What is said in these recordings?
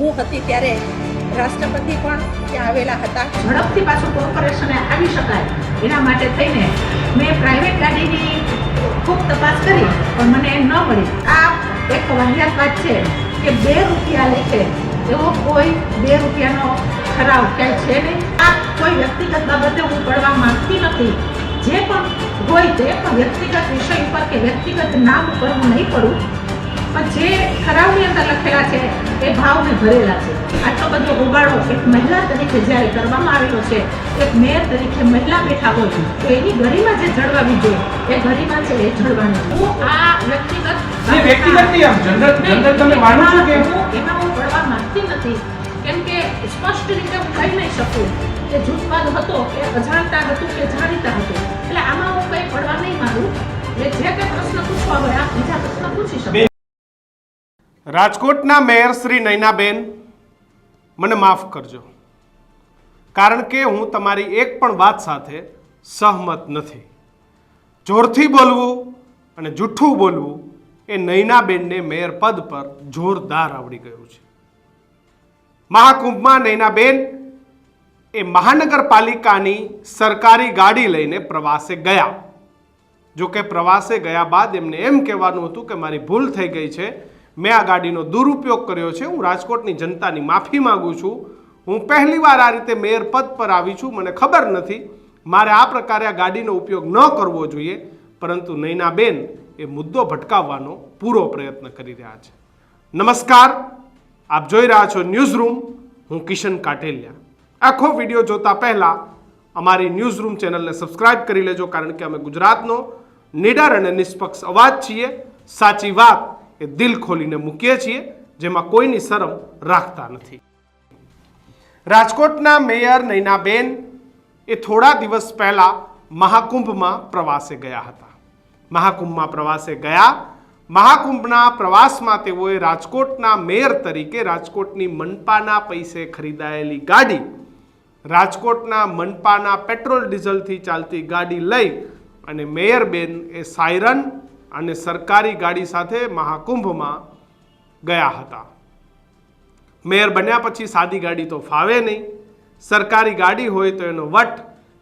હું હતી ત્યારે રાષ્ટ્રપતિ પણ ત્યાં આવેલા હતા. ઝડપથી પાછું કોર્પોરેશને આવી શકાય એના માટે થઈને મેં પ્રાઇવેટ ગાડીની ખૂબ તપાસ કરી પણ મને ન મળી. આ એક વાહિયાત વાત છે કે 2 રૂપિયા લેખે એવો કોઈ 2 રૂપિયાનો ઠરાવ ક્યાંય છે નહીં. આ કોઈ વ્યક્તિગત બાબતે હું પડવા માંગતી નથી. જે પણ હોય તે પણ વ્યક્તિગત વિષય ઉપર કે વ્યક્તિગત નામ ઉપર હું નહીં પડું, પણ જે ઠરાવની અંદર લખેલા છે એ ભાવને ભરેલા છે. આટલો બધો ઉગાડો એક મહિલા તરીકે જ્યારે કરવામાં આવેલો છે, એક મેયર તરીકે મહિલા બેઠા હોય તો એની ગરિમા જે જળવાવી જોઈએ એ ગરિમા છે એ જળવાની. હું આ વ્યક્તિગત તમે માનો છો કે એમાં હું પડવા માંગતી નથી, કેમ કે સ્પષ્ટ રીતે હું કહી નહીં શકું કે જૂથવાદ હતો કે અજાણતા હતું કે જાણીતા હતું. એટલે આમાં હું કંઈ પડવા નહીં માંગુ. એટલે જે કંઈ પ્રશ્ન પૂછવા હોય આપ બીજા પ્રશ્ન પૂછી શકો. રાજકોટના મેયર શ્રી નયનાબેન, મને માફ કરજો, કારણ કે હું તમારી એક પણ વાત સાથે સહમત નથી. જોરથી બોલવું અને જૂઠું બોલવું એ નયનાબેનને મેયર પદ પર જોરદાર આવડી ગયું છે. મહાકુંભમાં નયનાબેન એ મહાનગરપાલિકાની સરકારી ગાડી લઈને પ્રવાસે ગયા. જો કે પ્રવાસે ગયા બાદ એમને એમ કહેવાનું હતું કે મારી ભૂલ થઈ ગઈ છે, મેં આ ગાડીનો દુરુપયોગ કર્યો છે, હું રાજકોટની જનતાની માફી માગું છું, હું પહેલીવાર આ રીતે મેયર પદ પર આવી છું, મને ખબર નથી, મારે આ પ્રકારે આ ગાડીનો ઉપયોગ ન કરવો જોઈએ. પરંતુ નયનાબેન એ મુદ્દો ભટકાવવાનો પૂરો પ્રયત્ન કરી રહ્યા છે. નમસ્કાર, આપ જોઈ રહ્યા છો ન્યૂઝ રૂમ. હું કિશન કાટેલિયા. આખો વિડીયો જોતા પહેલા અમારી ન્યૂઝ રૂમ ચેનલને સબસ્ક્રાઇબ કરી લેજો, કારણ કે અમે ગુજરાતનો નિડર અને નિષ્પક્ષ અવાજ છીએ. સાચી વાત એ દિલ ખોલીને મૂકીએ છીએ, જેમાં કોઈની શરમ રાખતા નથી. રાજકોટના મેયર નયનાબેન એ થોડા દિવસ પહેલા મહાકુંભમાં પ્રવાસે ગયા હતા. મહાકુંભમાં પ્રવાસે ગયા. મહાકુંભના પ્રવાસમાં તેઓએ રાજકોટના મેયર તરીકે રાજકોટની મનપાના પૈસે ખરીદાયેલી ગાડી, રાજકોટના મનપાના પેટ્રોલ ડીઝલથી ચાલતી ગાડી લઈ અને મેયરબેન એ સાયરન અને સરકારી ગાડી સાથે મહાકુંભમાં ગયા હતા. મેયર બન્યા પછી સાદી ગાડી તો ફાવે નહીં. સરકારી ગાડી હોય તો એનો વટ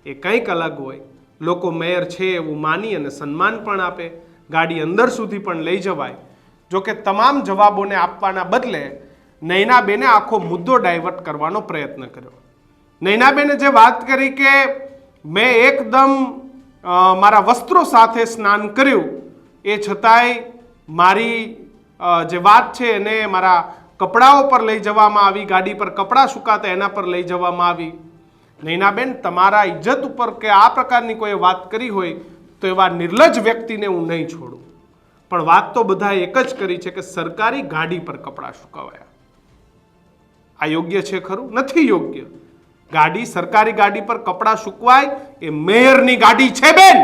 એ કંઈક અલગ હોય. લોકો મેયર છે એવું માની અને સન્માન પણ આપે, ગાડી અંદર સુધી પણ લઈ જવાય. જોકે તમામ જવાબોને આપવાના બદલે નયનાબેને આખો મુદ્દો ડાયવર્ટ કરવાનો પ્રયત્ન કર્યો. નયનાબેને જે વાત કરી કે મેં એકદમ મારા વસ્ત્રો સાથે સ્નાન કર્યું, એ છતાંય મારી જે વાત છે એને મારા કપડાઓ પર લઈ જવામાં આવી, ગાડી પર કપડાં સુકાતા એના પર લઈ જવામાં આવી. નયનાબેન, તમારા ઇજ્જત ઉપર કે આ પ્રકારની કોઈ વાત કરી હોય તો એવા નિર્લજ્જ વ્યક્તિને હું નહીં છોડું. પણ વાત તો બધા એક જ કરી છે કે સરકારી ગાડી પર કપડાં સુકાવાયા. આ યોગ્ય છે ખરું? નથી યોગ્ય. ગાડી, સરકારી ગાડી પર કપડાં સુકવાય એ મેયરની ગાડી છે બેન.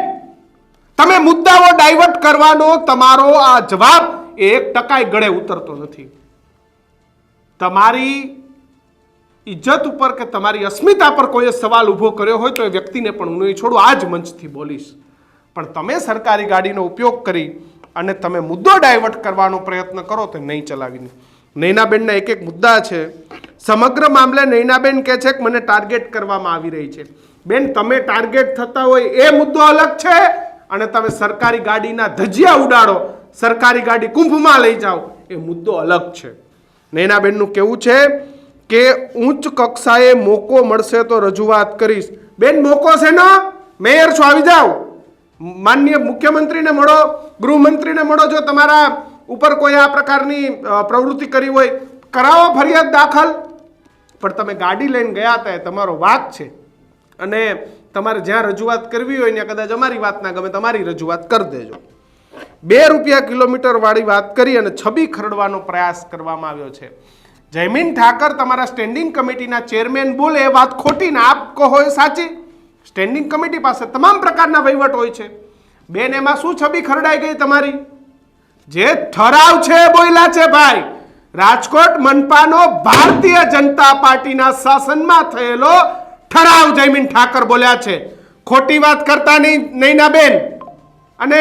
તમે મુદ્દાઓ ડાયવર્ટ કરવાનો તમારો આ જવાબ એ 1% ગળે ઉતરતો નથી. તમારી ઇજ્જત ઉપર કે તમારી અસ્મિતા પર કોઈએ સવાલ ઊભો કર્યો હોય તો એ વ્યક્તિને પણ હું નહીં છોડું. આ જ મંચથી બોલીશ. પણ તમે સરકારી ગાડીનો ઉપયોગ કરી અને તમે મુદ્દો ડાયવર્ટ કરવાનો પ્રયત્ન કરો તો નહીં ચલાવીને. નયનાબેનના એક મુદ્દા છે. સમગ્ર મામલે નયનાબેન કહે છે કે મને ટાર્ગેટ કરવામાં આવી રહી છે. બેન, તમે ટાર્ગેટ થતા હોય એ મુદ્દો અલગ છે, અને તમે સરકારી ગાડીના ધજિયા ઉડાડો, સરકારી ગાડી કુંભમાં લઈ જાઓ, એ મુદ્દો અલગ છે. નયનાબેનનું કહેવું છે કે ઉચ્ચ કક્ષાએ મોકો મળશે તો રજૂઆત કરીશ. બેન, મોકો છે ને? મેયર છો, આવી જાઓ, માનનીય મુખ્યમંત્રીને મળો, ગૃહમંત્રીને મળો. જો તમારા ઉપર કોઈ આ પ્રકારની પ્રવૃત્તિ કરી હોય, કરાવો ફરિયાદ દાખલ. પણ તમે ગાડી લઈને ગયા હતા એ તમારો વાક છે, અને તમારે જ્યાં રજૂઆત કરવી હોય ત્યાં કદાચ અમારી વાત ના ગમે, તમારી રજૂઆત કરી દેજો. 2 રૂપિયા કિલોમીટર વાળી વાત કરી અને છબી ખરડવાનો પ્રયાસ કરવામાં આવ્યો છે. જયમીન ઠાકર તમારા સ્ટેન્ડિંગ કમિટીના ચેરમેન બોલે એ વાત ખોટી ને આપ કહો એ સાચી. સ્ટેન્ડિંગ કમિટી પાસે તમામ પ્રકારના વહીવટ હોય છે. બેન, એમાં શું છબી ખરડાઈ ગઈ તમારી? જે ઠરાવ છે બોલ્યા છે ભાઈ. રાજકોટ મનપાનો ભારતીય જનતા પાર્ટીના શાસનમાં થયેલો ઠરાવ જયમીન ઠાકર બોલ્યા છે. ખોટી વાત કરતા નહીં નયનાબેન. અને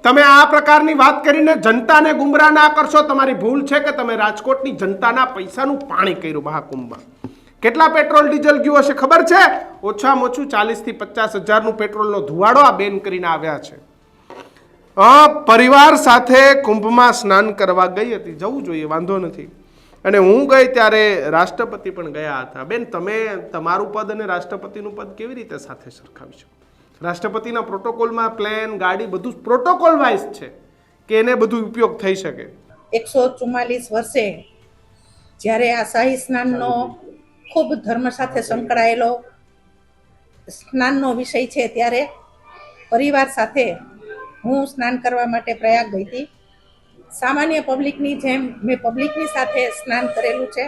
તમે આ પ્રકારની વાત કરીને જનતાને ગુમરાહ ના કરશો. તમારી ભૂલ છે કે તમે રાજકોટની જનતાના પૈસાનું પાણી કર્યું મહાકુંભમાં. કેટલા પેટ્રોલ ડીઝલ ગયું હશે ખબર છે? ઓછામાં ઓછું 40 થી 50 હજારનું પેટ્રોલનો ધુવાડો આ બેન કરીને આવ્યા છે. પરિવાર સાથે કુંભમાં સ્નાન કરવા ગઈ હતી. જવું જોઈએ, વાંધો નથી. અને હું ગઈ ત્યારે રાષ્ટ્રપતિ પણ ગયા હતા. બેન, તમે તમારું પદ અને રાષ્ટ્રપતિનું પદ કેવી રીતે સાથે સરખાવી શકો? રાષ્ટ્રપતિના પ્રોટોકોલમાં પ્લેન, ગાડી બધું પ્રોટોકોલ વાઇઝ છે કે એને બધું ઉપયોગ થઈ શકે. 144 વર્ષે જ્યારે આ શાહી સ્નાનનો ખૂબ ધર્મ સાથે સંકળાયેલો સ્નાનનો વિષય છે, ત્યારે પરિવાર સાથે હું સ્નાન કરવા માટે પ્રયાગ ગઈ હતી. સામાન્ય પબ્લિકની જેમ મેં પબ્લિકની સાથે સ્નાન કરેલું છે.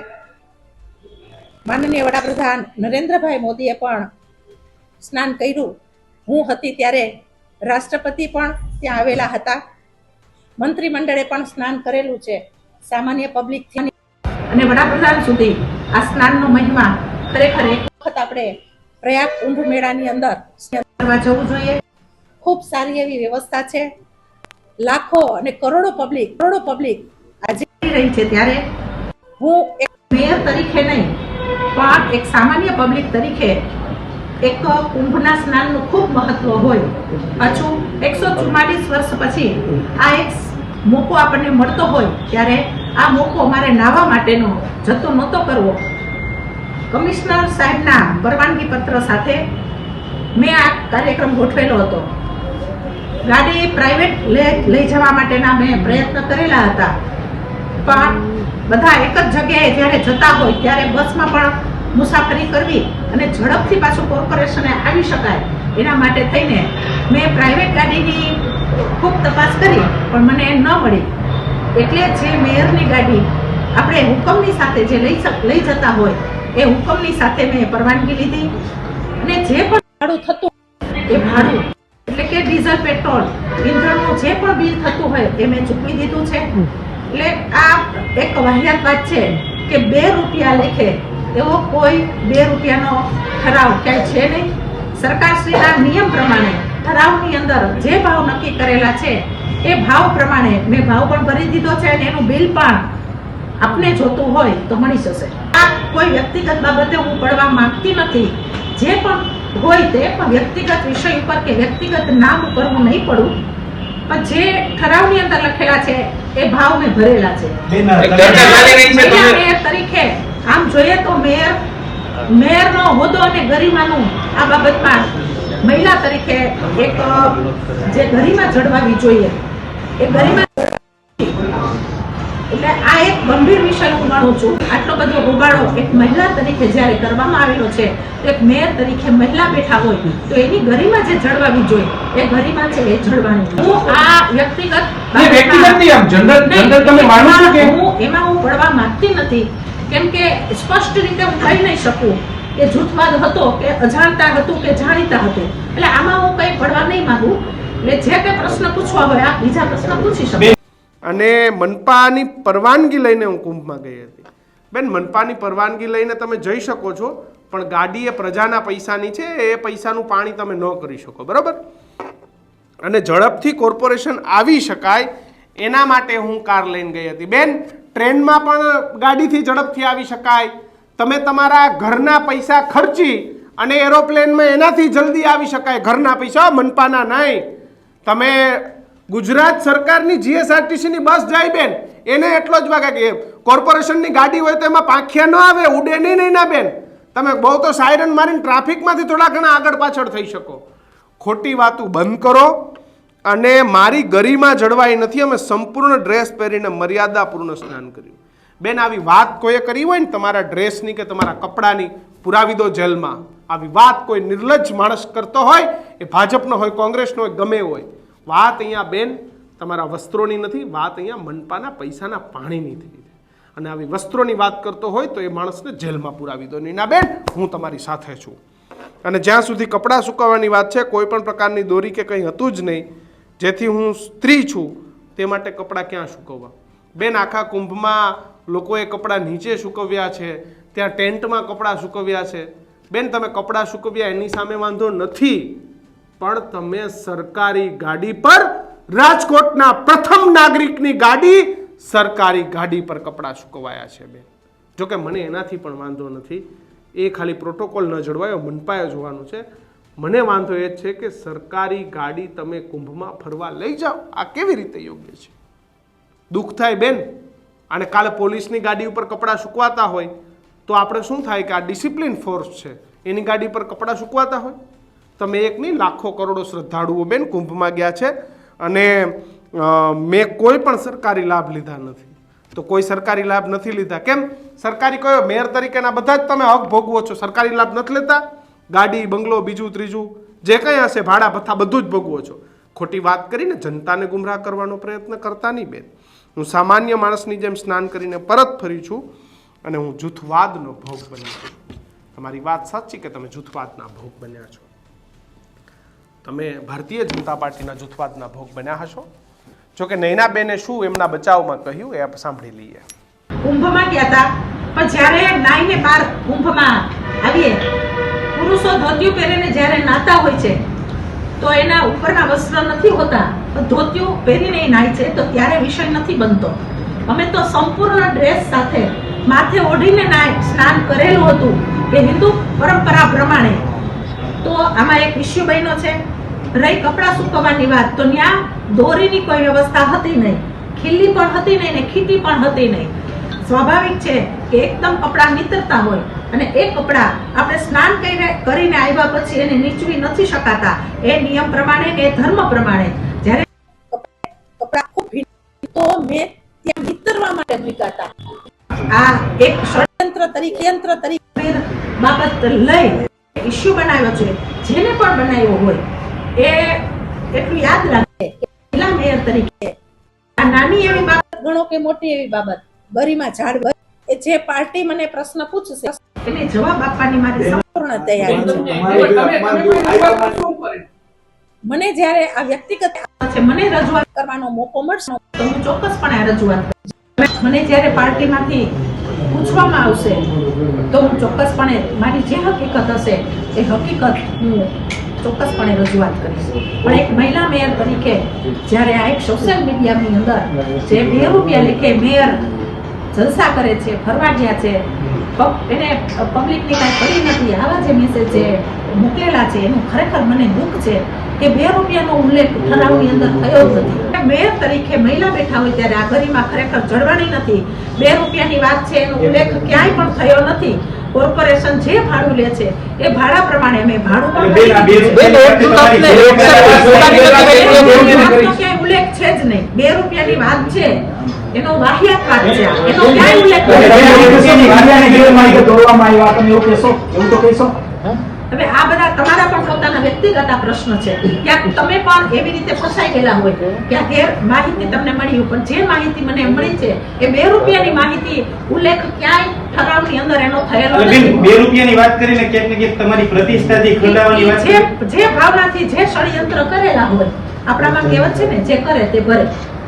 માનનીય વડાપ્રધાન નરેન્દ્રભાઈ મોદીએ પણ સ્નાન કર્યું. હું હતી ત્યારે રાષ્ટ્રપતિ પણ ત્યાં આવેલા હતા. મંત્રીમંડળે પણ સ્નાન કરેલું છે. સામાન્ય પબ્લિકથી અને વડાપ્રધાન સુધી આ સ્નાનનો મહિમા ખરેખર એક વખત આપણે પ્રયાગ કુંભ મેળાની અંદર કરવા જવું જોઈએ. ખૂબ સારી એવી વ્યવસ્થા છે. લાખો અને કરોડો પબ્લિક આજે રહી છે. ત્યારે હું એક મેયર તરીકે નહીં પણ એક સામાન્ય પબ્લિક તરીકે એક કુંભના સ્નાનનું ખૂબ મહત્વ હોય. પાછું 144 વર્ષ પછી આ એક મોકો આપણને મળતો હોય ત્યારે આ મોકો અમારે નાહવા માટેનો જતો નહોતો કરવો. કમિશનર સાહેબના પરવાનગી પત્ર સાથે મેં આ કાર્યક્રમ ગોઠવેલો હતો. ગાડી પ્રાઇવેટ લઈ જવા માટેના મેં પ્રયત્ન કરેલા હતા, પણ બધા એક જ જગ્યાએ જ્યારે જતા હોય ત્યારે બસમાં પણ મુસાફરી કરવી અને ઝડપથી પાછું કોર્પોરેશને આવી શકાય એના માટે થઈને મેં પ્રાઇવેટ ગાડીની ખૂબ તપાસ કરી, પણ મને ન મળી. એટલે જે મેયરની ગાડી આપણે હુકમની સાથે જે લઈ જતા હોય એ હુકમની સાથે મેં પરવાનગી લીધી. અને જે પણ ભાડું થતું એ ભાડું એટલે કે ડીઝલ, પેટ્રોલ, ઈંધણનું જે પણ બિલ થતું હોય એ મેં ચૂકવી દીધું છે. એટલે આ એક વાહિયાત વાત છે કે 2 રૂપિયા લેખે એવો કોઈ 2 રૂપિયાનો ઠરાવ ક્યાંય છે નહીં. સરકારશ્રીના નિયમ પ્રમાણે ઠરાવની અંદર જે ભાવ નક્કી કરેલા છે એ ભાવ પ્રમાણે મેં ભાવ પણ ભરી દીધો છે અને એનું બિલ પણ આપને જોતું હોય તો મળી જશે. આ કોઈ વ્યક્તિગત બાબતે હું પડવા માંગતી નથી. જે પણ હોય તે પણ વ્યક્તિગત વિષય ઉપર કે વ્યક્તિગત નામ ઉપર હું નહીં પડું, પણ જે ઠરાવની અંદર લખેલા છે એ ભાવ મેં ભરેલા છે. મેયર તરીકે આમ જોઈએ તો મેયરનો હોદ્દો અને ગરિમાનું આ બાબતમાં મહિલા તરીકે એક જે ગરિમા જળવાવી જોઈએ એ ગરિમા, એટલે આ એક ગંભીર વિષય હું માનું છું. આટલો બધો હોબાળો એક મહિલા તરીકે જ્યારે કરવામાં આવેલો છે તો એક મેયર તરીકે મહિલા બેઠા હોય તો એની ગરિમા જે જળવાવી જોઈએ એ ગરિમા છે એ જળવાની. હું આ વ્યક્તિગત એમાં હું પડવા માંગતી નથી, કેમ કે સ્પષ્ટ રીતે હું કહી નહીં શકું કે જૂથવાદ હતો કે અજાણતા હતું કે જાણીતા હતું. એટલે આમાં હું કંઈ પડવા નહીં માંગુ. એટલે જે કંઈ પ્રશ્ન પૂછવા હોય આ બીજા પ્રશ્ન પૂછી શકો. અને મનપાની પરવાનગી લઈને હું કુંભમાં ગઈ હતી. બેન, મનપાની પરવાનગી લઈને તમે જઈ શકો છો, પણ ગાડી એ પ્રજાના પૈસાની છે. એ પૈસાનું પાણી તમે ન કરી શકો, બરાબર? અને ઝડપથી કોર્પોરેશન આવી શકાય એના માટે હું કાર લઈને ગઈ હતી. બેન, ટ્રેનમાં પણ ગાડીથી ઝડપથી આવી શકાય. તમે તમારા ઘરના પૈસા ખર્ચી અને એરોપ્લેનમાં એનાથી જલ્દી આવી શકાય. ઘરના પૈસા, મનપાના નહીં. તમે ગુજરાત સરકારની જીએસઆરટીસીની બસ જાય બેન, એને એટલો જ વાગે કે કોર્પોરેશનની ગાડી હોય તો એમાં પાંખિયા ન આવે, ઉડે નહીં ના બેન. તમે બહુ તો સાયરન મારીને ટ્રાફિકમાંથી થોડા ઘણા આગળ પાછળ થઈ શકો. ખોટી વાતો બંધ કરો. અને મારી ગરિમા જળવાઈ નથી. અમે સંપૂર્ણ ડ્રેસ પહેરીને મર્યાદાપૂર્ણ સ્નાન કર્યું. બેન, આવી વાત કોઈએ કરી હોય ને તમારા ડ્રેસની કે તમારા કપડાની, પુરાવી દો જેલમાં. આવી વાત કોઈ નિર્લજ્જ માણસ કરતો હોય, એ ભાજપનો હોય, કોંગ્રેસનો હોય, ગમે હોય. વાત અહીંયા બેન તમારા વસ્ત્રોની નથી, વાત અહીંયા મનપાના પૈસાના પાણીની થઈ છે. અને આવી વસ્ત્રોની વાત કરતો હોય તો એ માણસને જેલમાં પુરાવી દો. નીના બેન, હું તમારી સાથે છું. અને જ્યાં સુધી કપડાં સુકવવાની વાત છે, કોઈ પણ પ્રકારની દોરી કે કંઈ હતું જ નહીં. જેથી હું સ્ત્રી છું તે માટે કપડાં ક્યાં સૂકવવા? બેન, આખા કુંભમાં લોકોએ કપડાં નીચે સૂકવ્યા છે, ત્યાં ટેન્ટમાં કપડાં સૂકવ્યા છે. બેન, તમે કપડાં સૂકવ્યા એની સામે વાંધો નથી, પણ તમે સરકારી ગાડી પર રાજકોટના પ્રથમ નાગરિકની ગાડી સરકારી ગાડી પર કપડાં સુકવાયા છે બેન. જોકે મને એનાથી પણ વાંધો નથી, એ ખાલી પ્રોટોકોલ ન જળવાયો, મનપાએ જોવાનું છે. મને વાંધો એ જ છે કે સરકારી ગાડી તમે કુંભમાં ફરવા લઈ જાઓ, આ કેવી રીતે યોગ્ય છે? દુઃખ થાય બેન. અને કાલે પોલીસની ગાડી ઉપર કપડાં સુકવાતા હોય તો આપણે શું થાય કે આ ડિસિપ્લિન ફોર્સ છે એની ગાડી પર કપડાં સુકવાતા હોય. તમે એક નહીં, લાખો કરોડો શ્રદ્ધાળુઓ બેન કુંભમાં ગયા છે અને મેં કોઈ પણ સરકારી લાભ લીધા નથી. તો કોઈ સરકારી લાભ નથી લીધા. કેમ? સરકારી કયો? મેયર તરીકેના બધા જ તમે હક ભોગવો છો, સરકારી લાભ નથી લેતા. ગાડી, બંગલો, બીજું ત્રીજું જે કંઈ હશે, ભાડા ભથ્થા બધું જ ભોગવો છો. ખોટી વાત કરીને જનતાને ગુમરાહ કરવાનો પ્રયત્ન કરતા નહીં બેન. હું સામાન્ય માણસની જેમ સ્નાન કરીને પરત ફરી છું અને હું જૂથવાદનો ભોગ બની છું. તમારી વાત સાચી કે તમે જૂથવાદના ભોગ બન્યા છો. તમે ભારતીય જનતા પાર્ટીના જૂથવાદના ભોગ બન્યા હશો. જોકે નૈનાબેને શું એમના બચાવમાં કહ્યું એ આપણે સાંભળી લઈએ. કુંભમાં ગયા હતા, પણ જ્યારે નાઈને બાર કુંભમાં આવીએ, પુરુષો ધોતિયું પહેરીને જ્યારે નાતા હોય છે તો એના ઉપરના વસ્ત્ર નથી હોતા, ધોતિયું પહેરીને નાય છે, તો ત્યારે વિષય નથી બનતો. અમે તો સંપૂર્ણ ડ્રેસ સાથે માથે ઓઢીને સ્નાન કરેલું હતું કે હિન્દુ પરંપરા પ્રમાણે. તો આમાં એક ઇસ્યુ બન્યો છે. રહી કપડાં સુકવવાની વાત, તો ત્યાં દોરીની કોઈ વ્યવસ્થા હતી નહીં, ખીલ્લી પણ હતી નહીં ને ખીટી પણ હતી નહીં. સ્વાભાવિક છે કે એકદમ કપડાં નીતરતા હોય અને એ કપડાં આપણે સ્નાન કરીને આવ્યા પછી એને નીચવી નથી શકાતા. એ નિયમ પ્રમાણે કે ધર્મ પ્રમાણે જ્યારે કપડાં ખૂબ ભીડ તો મેં ત્યાં નીતરવા માટે મૂક્યા હતા. આ એક ષડયંત્ર તરીકે બાબત લઈ ઇસ્યુ બનાવ્યો છે. જેને પણ બનાવ્યો હોય એ એટલું યાદ રાખે કે પહેલા મેયર તરીકે આ નાની એવી બાબત ગણો કે મોટી એવી બાબત, ગરિમા જાળવી, એ જે પાર્ટી મને પ્રશ્ન પૂછશે એને જવાબ આપવાની મારી સંપૂર્ણ તૈયારી છે. મને જ્યારે આ વ્યક્તિગત છે મને રજૂઆત કરવાનો મોકો મળશે તો હું ચોક્કસપણે આ રજૂઆત કરીશ. મને જ્યારે પાર્ટીમાંથી પૂછવામાં આવશે તો હું ચોક્કસપણે મારી જે હકીકત હશે એ હકીકત હું ચોક્કસપણે રજૂઆત કરીશ. પણ એક મહિલા મેયર તરીકે જ્યારે આ એક સોશિયલ મીડિયાની અંદર જે 2 રૂપિયા લેખે મેયર જલસા કરે છે, ફરવા ગયા છે, એને પબ્લિકની કાંઈ પડી નથી, આવા જે મેસેજ જે મોકલેલા છે એનું ખરેખર મને દુઃખ છે કે 2 રૂપિયાનો ઉલ્લેખ ઠરાવની અંદર થયો જ નથી. મેયર તરીકે મહિલા બેઠા હોય ત્યારે આ ગરિમા ખરેખર જળવાની નથી. 2 રૂપિયાની વાત છે, એનો ઉલ્લેખ ક્યાંય પણ થયો નથી. કોર્પોરેશન જે ભાડું લે છે એ ભાડા પ્રમાણે અમે ભાડું પણ ક્યાંય ઉલ્લેખ છે જ નહીં. 2 રૂપિયાની વાત છે એનો વાહિયાત વાત છે, એનો ક્યાંય ઉલ્લેખ નથી. હવે આ બધા તમારા પણ પોતાના વ્યક્તિગત આ પ્રશ્ન છે. ક્યાંક તમે પણ એવી રીતે ફસાઈ ગયેલા હોય, ક્યાંક ગેર માહિતી તમને મળી હોય, પણ જે માહિતી મને મળી છે એ 2 રૂપિયાની માહિતી ઉલ્લેખ ક્યાંય ઠરાવની અંદર એનો થયેલો નથી. 2 રૂપિયાની વાત કરીને ક્યાંક ને ક્યાંક તમારી પ્રતિષ્ઠાથી ખંડાવવાની વાત છે. જે ભાવનાથી જે ષડયંત્ર કરેલા હોય, આપણામાં કહેવત છે ને, જે કરે તે ભરે.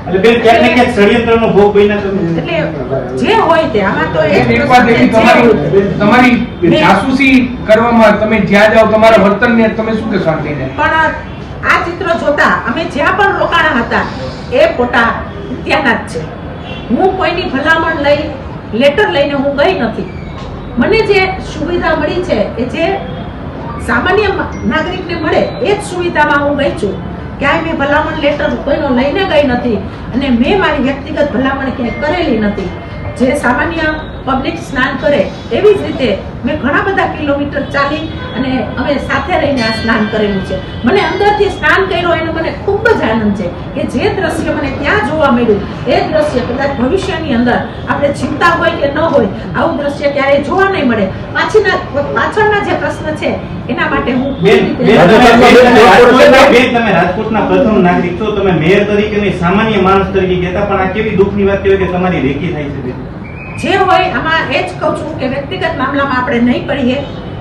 એટલે બેન ક્યાંક ને ક્યાંક ષડયંત્રનો ભોગ બન્યા તમે. એટલે જે હોય તે આમાં તો એક તમારી જાસૂસી કરવામાં તમે જ્યાં જાઓ તમારા વર્તનને તમે શું કહેશો? પણ આ ચિત્ર જોતા અમે જ્યાં પણ રોકાણા હતા એ ફોટા ત્યાંના જ છે. હું કોઈની ભલામણ લઈ લેટર લઈને હું ગઈ નથી. મને જે સુવિધા મળી છે એ જે સામાન્ય નાગરિકને મળે એ જ સુવિધામાં હું ગઈ છું. ક્યાંય મેં ભલામણ લેટર કોઈનો લઈને ગઈ નથી અને મેં મારી વ્યક્તિગત ભલામણ ક્યાંય કરેલી નથી. જે સામાન્ય પબ્લિક સ્નાન કરે એવી જ રીતે મેં ઘણા બધા કિલોમીટર ચાલી અને અમે સાથે રહીને આ સ્નાન કરેલું છે. મને અંદરથી સ્નાન કર્યો એનો મને ખૂબ જ આનંદ છે કે જે દ્રશ્ય મને ત્યાં જોવા મળ્યું એ દ્રશ્ય કદાચ ભવિષ્યની અંદર આપણે ચિંતા હોય કે ન હોય આવું દ્રશ્ય ક્યારેય જોવા નહીં મળે. પાછળના જે પ્રશ્ન છે એના માટે હું તમે રાજકોટના પ્રથમ નાગરિક છો, તમે મેયર તરીકે નહીં સામાન્ય માણસ તરીકે કહેતા, પણ આ કેવી દુઃખની વાત કહેવાય કે તમારી રેકી થાય છે. જે હોય આમાં એ જ કહું છું કે વ્યક્તિગત મામલામાં આપણે નહીં પડીએ,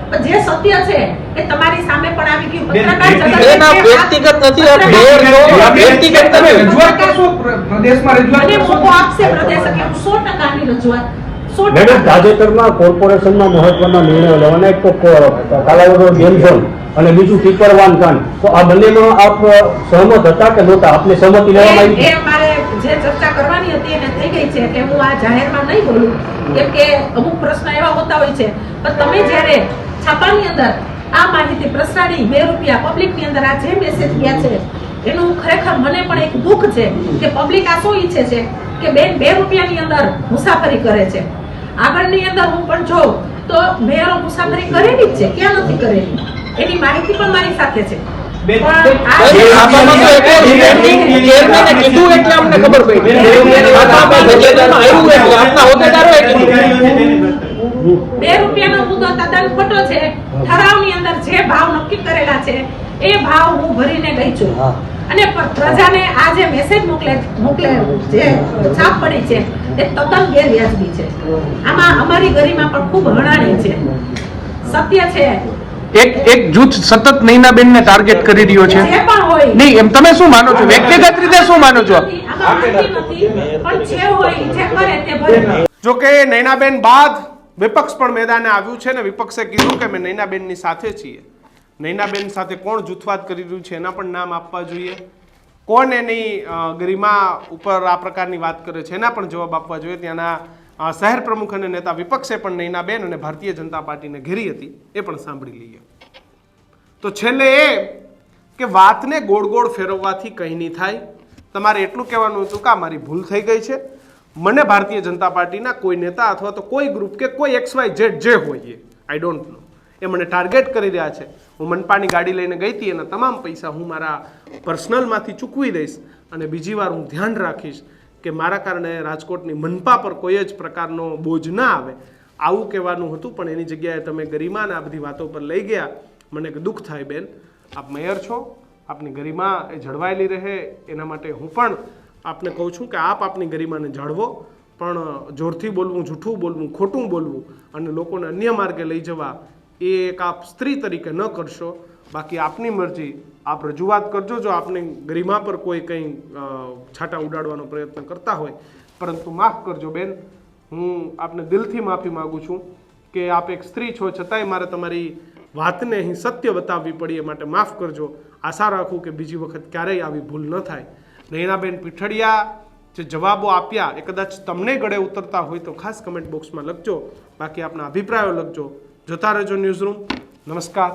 પણ જે સત્ય છે એ તમારી સામે પણ આવી ગયું. પત્રકાર વ્યક્તિગત નથી, આ મેયર નો વ્યક્તિગત તમે રજૂઆત કરશો, પ્રદેશમાં રજૂઆત મને કરશો. મોકો આપશે પ્રદેશ કે હું 100% ની રજૂઆત મેડમ, તાજેતરમાં કોર્પોરેશનમાં મહત્વના નિર્ણયો લેવાના, એક તો કાલાવડ ગેમ ઝોન અને બીજું ટીપરવાન કાંડ, તો આ બંનેમાં આપ સહમત હતા કે નહોતા? આપને સહમતિ લેવામાં આવી? એ મારે જે ચર્ચા કરવાની હતી એને થઈ ગઈ છે એટલે હું આ જાહેરમાં નહીં બોલું, કેમ કે અમુક પ્રશ્ન એવા હોતા હોય છે. પણ તમે જ્યારે છાપાની અંદર આ માહિતી પ્રસરાણી 2 રૂપિયા પબ્લિકની અંદર આ જે મેસેજ ગયા છે એનું ખરેખર મને પણ એક દુઃખ છે કે પબ્લિક આ શું ઈચ્છે છે કે બેન 2 રૂપિયાની અંદર મુસાફરી કરે છે. આગળની અંદર હું પણ જોઉં તો મેયરો મુસાફરી કરેલી જ છે, ક્યાં નથી કરેલી, એની માહિતી પણ મારી સાથે છે. બે રૂપિયાનો મુદ્દો તદ્દન ખોટો છે. ઠરાવની અંદર જે ભાવ નક્કી કરેલા છે એ ભાવ હું ભરીને ગઈ છું અને પ્રજાને આ જે મેસેજ મોકલે જે છાપ પડી છે એ તદ્દન ગેરવ્યાજબી છે. આમાં અમારી ગરિમા પણ ખૂબ હણાણી છે. સત્ય છે એક જૂથ સતત નૈનાબેન ને ટાર્ગેટ કરી રહ્યો છે. જે પણ હોય નહીં, એમ તમે શું માનો છો? વ્યક્તિગત રીતે શું માનો છો? આમાં નથી, પણ જે હોય જે કરે તે ભરે. જો કે નૈનાબેન બાદ વિપક્ષ પણ મેદાને આવ્યું છે ને વિપક્ષે કીધું કે અમે નૈનાબેનની સાથે છીએ. નૈનાબેન સાથે કોણ જૂથવાદ કરી રહ્યું છે એના પણ નામ આપવા જોઈએ. કોણ એની ગરિમા ઉપર આ પ્રકારની વાત કરે છે એના પણ જવાબ આપવા જોઈએ. ત્યાંના શહેર પ્રમુખ અને નેતા વિપક્ષે પણ નૈનાબેન અને ભારતીય જનતા પાર્ટીને ઘેરી હતી, એ પણ સાંભળી લઈએ. તો છેલ્લે એ કે વાતને ગોળ ગોળ ફેરવવાથી કંઈ નહીં થાય. તમારે એટલું કહેવાનું હતું કે મારી ભૂલ થઈ ગઈ છે, મને ભારતીય જનતા પાર્ટીના કોઈ નેતા અથવા તો કોઈ ગ્રુપ કે કોઈ XYZ જે હોય આઈ ડોન્ટ નો એ મને ટાર્ગેટ કરી રહ્યા છે. હું મનપાની ગાડી લઈને ગઈ હતી, એના તમામ પૈસા હું મારા પર્સનલમાંથી ચૂકવી દઈશ અને બીજી વાર હું ધ્યાન રાખીશ કે મારા કારણે રાજકોટની મનપા પર કોઈ જ પ્રકારનો બોજ ના આવે, આવું કહેવાનું હતું. પણ એની જગ્યાએ તમે ગરિમા અને આ બધી વાતો પર લઈ ગયા. મને દુઃખ થાય બેન, આપ મેયર છો, આપની ગરિમા એ જળવાયેલી રહે એના માટે હું પણ આપને કહું છું કે આપ આપની ગરિમાને જાળવો, પણ જોરથી બોલવું, જૂઠું બોલવું, ખોટું બોલવું અને લોકોને અન્ય માર્ગે લઈ જવા એ એક આપ સ્ત્રી તરીકે ન કરશો. બાકી આપની મરજી, આપ રજૂઆત કરજો જો આપની ગરિમા પર કોઈ કંઈ છાંટા ઉડાડવાનો પ્રયત્ન કરતા હોય. પરંતુ માફ કરજો બેન, હું આપને દિલથી માફી માગું છું કે આપ એક સ્ત્રી છો છતાંય મારે તમારી વાતને અહીં સત્ય બતાવવી પડી, એ માટે માફ કરજો. આશા રાખું કે બીજી વખત ક્યારેય આવી ભૂલ ન થાય. નૈનાબેન પીઠડિયા જે જવાબો આપ્યા એ કદાચ તમને ગળે ઉતરતા હોય તો ખાસ કમેન્ટ બોક્સમાં લખજો. બાકી આપના અભિપ્રાયો લખજો. જોતા રહેજો ન્યૂઝરૂમ. નમસ્કાર.